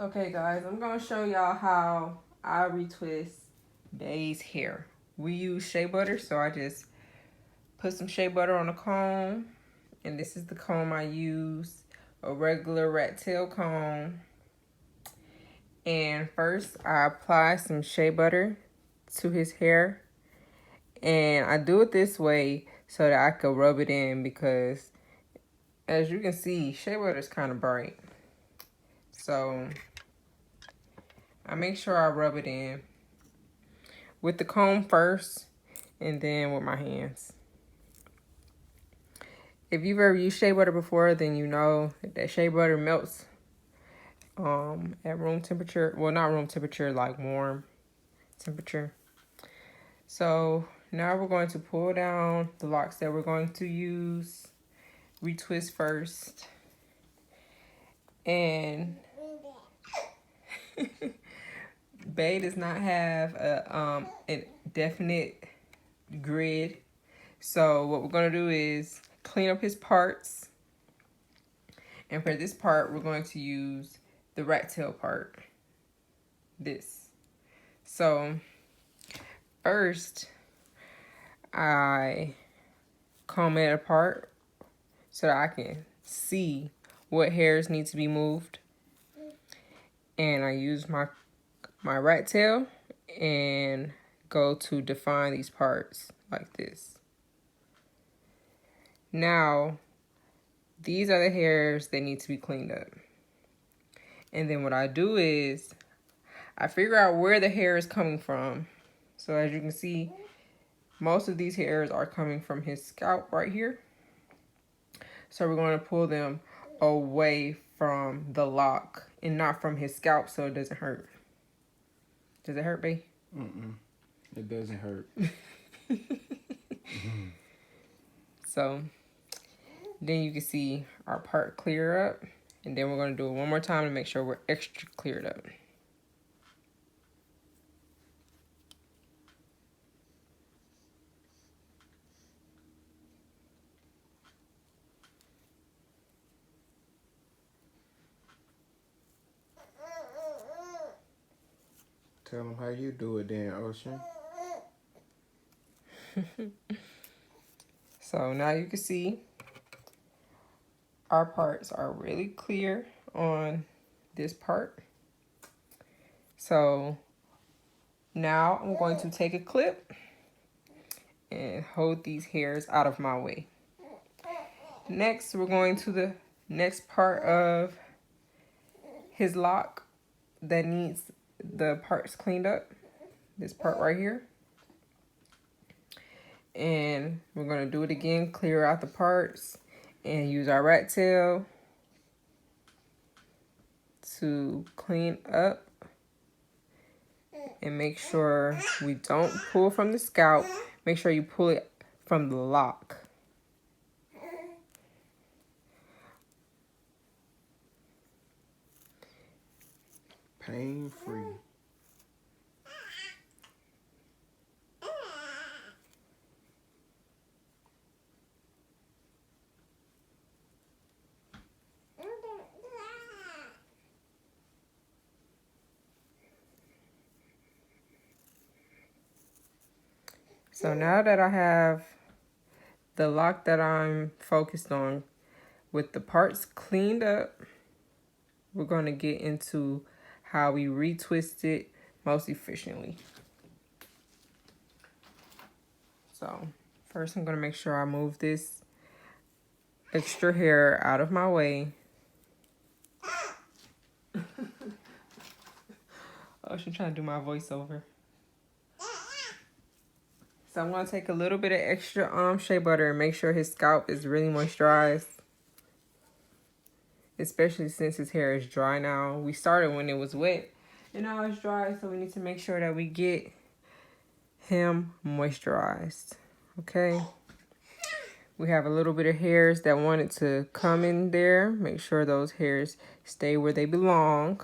Okay guys, I'm gonna show y'all how I retwist Bay's hair. We use shea butter, so I just put some shea butter on a comb, and this is the comb I use, a regular rat tail comb. And first I apply some shea butter to his hair, and I do it this way so that I can rub it in, because as you can see, shea butter is kind of bright. So I make sure I rub it in with the comb first and then with my hands. If you've ever used shea butter before, then you know that shea butter melts at room temperature. Well, not room temperature, like warm temperature. So now we're going to pull down the locks that we're going to use. Retwist first. And Bay does not have a definite grid. So what we're going to do is clean up his parts. And for this part, we're going to use the rat tail part. This. So first, I comb it apart so that I can see what hairs need to be moved. And I use my rat tail and go to define these parts like this. Now, these are the hairs that need to be cleaned up. And then what I do is I figure out where the hair is coming from. So as you can see, most of these hairs are coming from his scalp right here. So we're going to pull them away from the lock and not from his scalp so it doesn't hurt. Does it hurt, babe? It doesn't hurt. So then you can see our part clear up. And then we're going to do it one more time to make sure we're extra cleared up. Tell them how you do it then, Ocean. So now you can see our parts are really clear on this part. So now I'm going to take a clip and hold these hairs out of my way. Next, we're going to the next part of his lock that needs the parts cleaned up. This part right here. And we're going to do it again, clear out the parts, and use our rat tail to clean up and make sure we don't pull from the scalp. Make sure you pull it from the lock. Pain-free. So now that I have the lock that I'm focused on with the parts cleaned up, we're going to get into how we retwist it most efficiently. So first I'm going to make sure I move this extra hair out of my way. Oh, she's trying to do my voiceover. So I'm going to take a little bit of extra shea butter and make sure his scalp is really moisturized. Especially since his hair is dry now. We started when it was wet and now it's dry, so we need to make sure that we get him moisturized. Okay. We have a little bit of hairs that wanted to come in there. Make sure those hairs stay where they belong.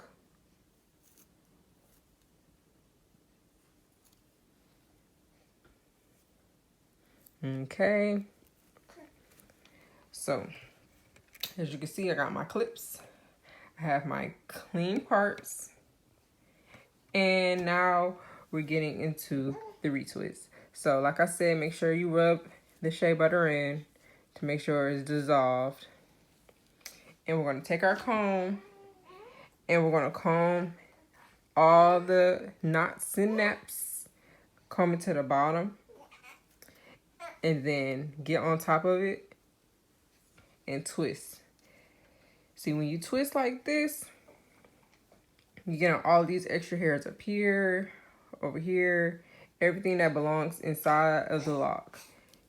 Okay. So, as you can see, I got my clips. I have my clean parts. And now we're getting into the retwist. So like I said, make sure you rub the shea butter in to make sure it's dissolved. And we're going to take our comb and we're going to comb all the knots and naps, comb it to the bottom, and then get on top of it and twist. See, when you twist like this, you get all these extra hairs up here, over here, everything that belongs inside of the lock.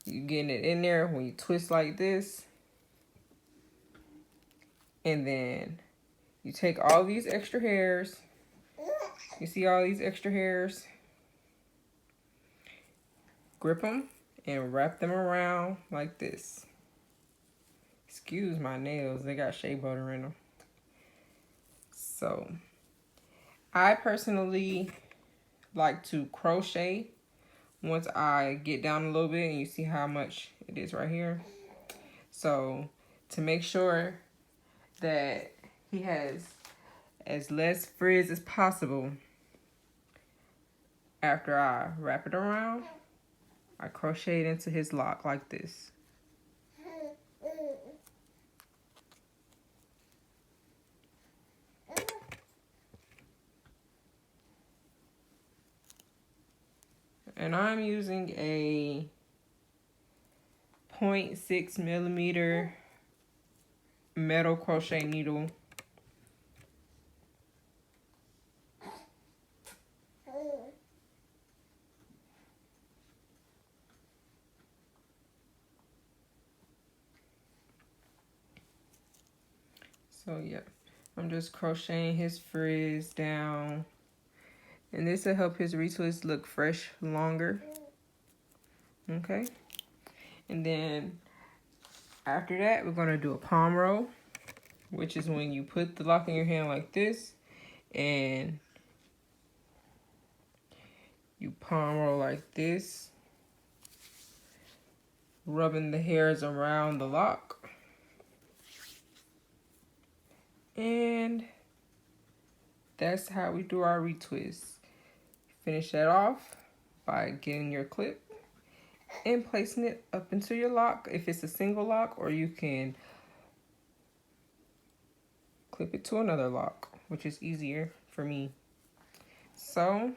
You getting it in there when you twist like this. And then you take all these extra hairs. You see all these extra hairs? Grip them and wrap them around like this. Excuse my nails, they got shea butter in them. So, I personally like to crochet once I get down a little bit, and you see how much it is right here. So, to make sure that he has as less frizz as possible, after I wrap it around, I crochet it into his lock like this. And I'm using a 0.6 millimeter metal crochet needle. So yeah, I'm just crocheting his frizz down. And this will help his retwist look fresh longer. Okay. And then after that, we're going to do a palm roll, which is when you put the lock in your hand like this and you palm roll like this, rubbing the hairs around the lock. And that's how we do our retwist. Finish that off by getting your clip and placing it up into your lock if it's a single lock, or you can clip it to another lock, which is easier for me. So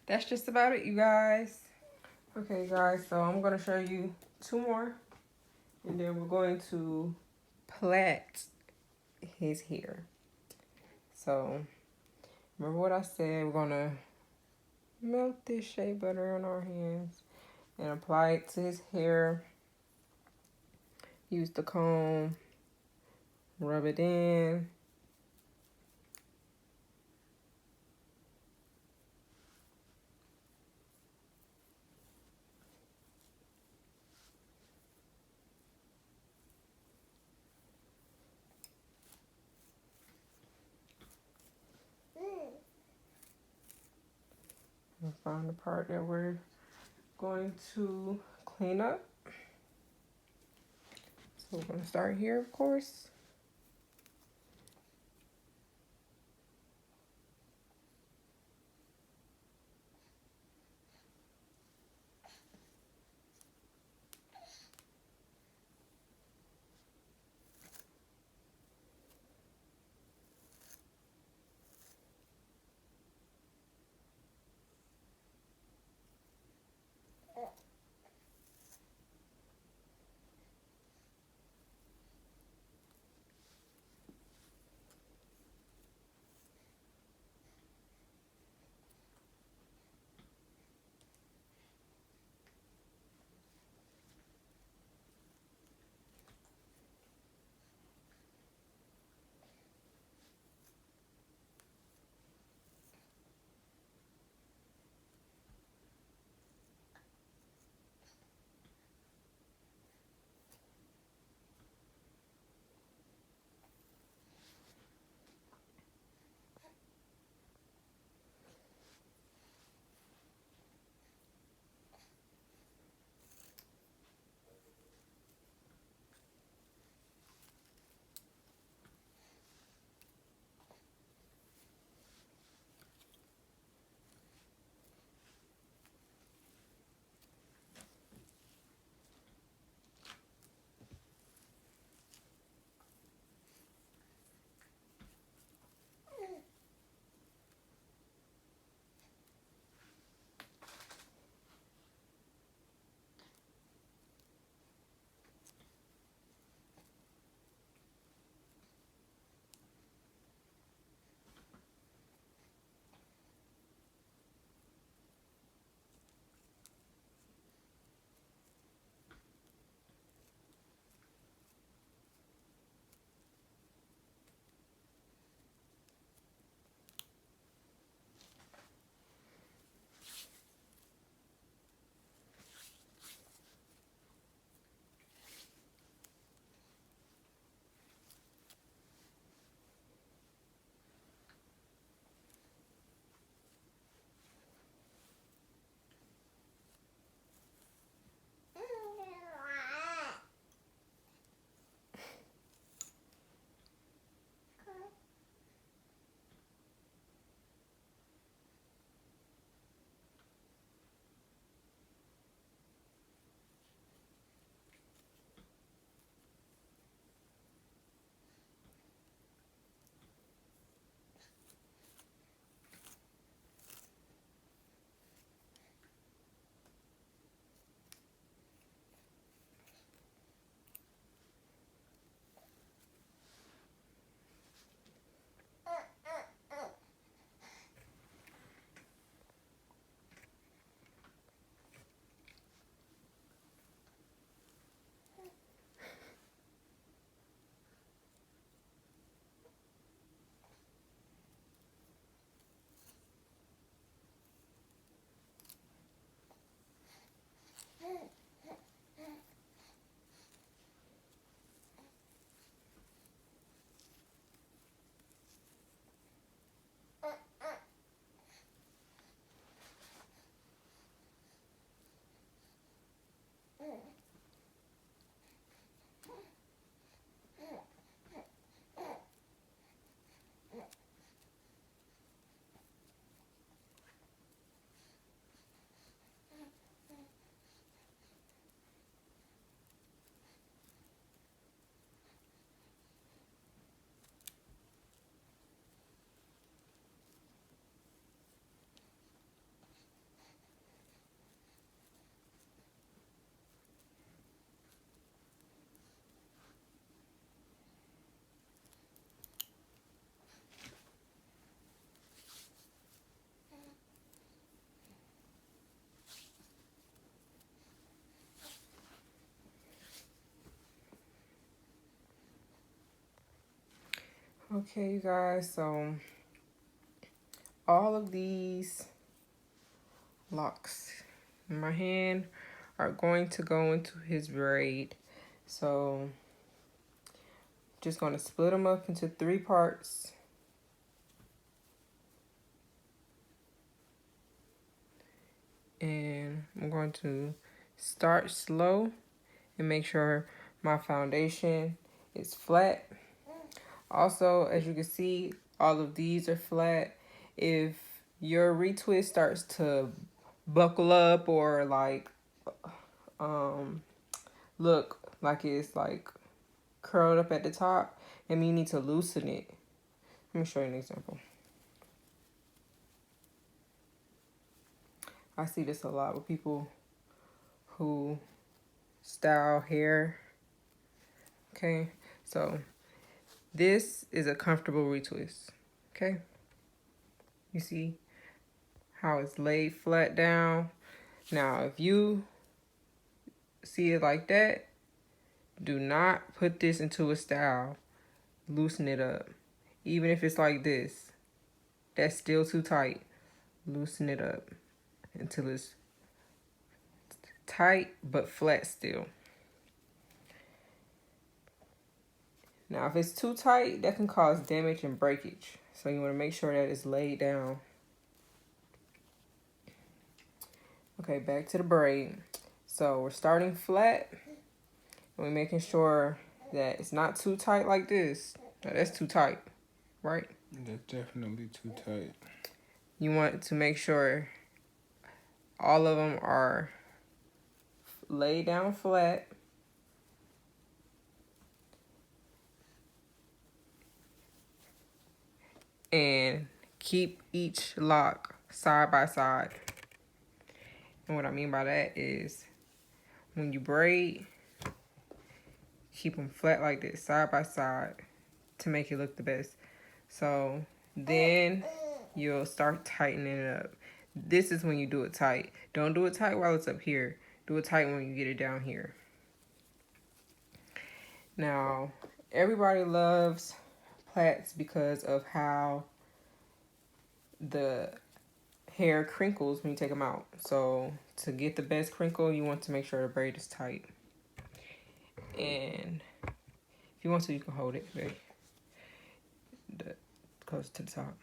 that's just about it, you guys. Okay guys, so I'm going to show you two more, and then we're going to plait his hair. So remember what I said, we're going to melt this shea butter on our hands and apply it to his hair. Use the comb, rub it in. And find the part that we're going to clean up. So we're going to start here, of course. Okay, you guys, so all of these locks in my hand are going to go into his braid. So just going to split them up into 3 parts. And I'm going to start slow and make sure my foundation is flat. Also, as you can see, all of these are flat. If your retwist starts to buckle up or like look like it's like curled up at the top, and you need to loosen it. Let me show you an example. I see this a lot with people who style hair. Okay, so this is a comfortable retwist. Okay, you see how it's laid flat down. Now, if you see it like that, do not put this into a style. Loosen it up. Even if it's like this, that's still too tight. Loosen it up until it's tight but flat still. Now, if it's too tight, that can cause damage and breakage. So you want to make sure that it's laid down. Okay, back to the braid. So we're starting flat. And we're making sure that it's not too tight like this. Now, that's too tight, right? That's definitely too tight. You want to make sure all of them are laid down flat. And keep each lock side by side. And what I mean by that is when you braid, keep them flat like this, side by side, to make it look the best. So then you'll start tightening it up. This is when you do it tight. Don't do it tight while it's up here. Do it tight when you get it down here. Now, everybody loves plaits because of how the hair crinkles when you take them out. So to get the best crinkle, you want to make sure the braid is tight. And if you want to, you can hold it very close to the top.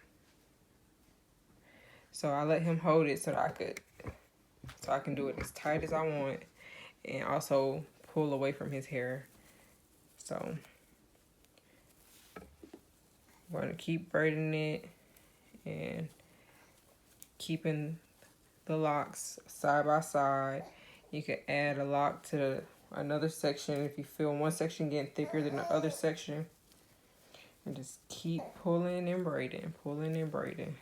So I let him hold it so that I can do it as tight as I want, and also pull away from his hair. So we're gonna keep braiding it and keeping the locks side by side. You can add a lock to another section if you feel one section getting thicker than the other section. And just keep pulling and braiding, pulling and braiding.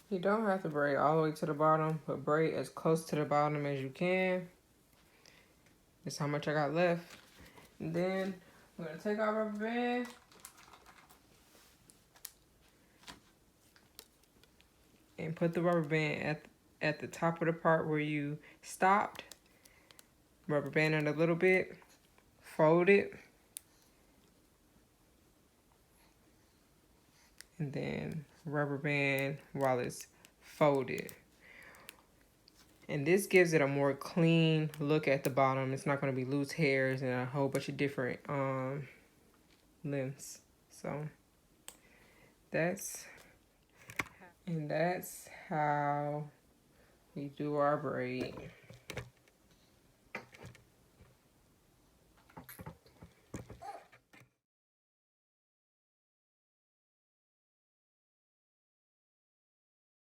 You don't have to braid all the way to the bottom, but braid as close to the bottom as you can. That's how much I got left. And then I'm gonna take our rubber band and put the rubber band at the top of the part where you stopped. Rubber band it a little bit, fold it, and then rubber band while it's folded. And this gives it a more clean look at the bottom. It's not going to be loose hairs and a whole bunch of different lengths. So that's how we do our braid.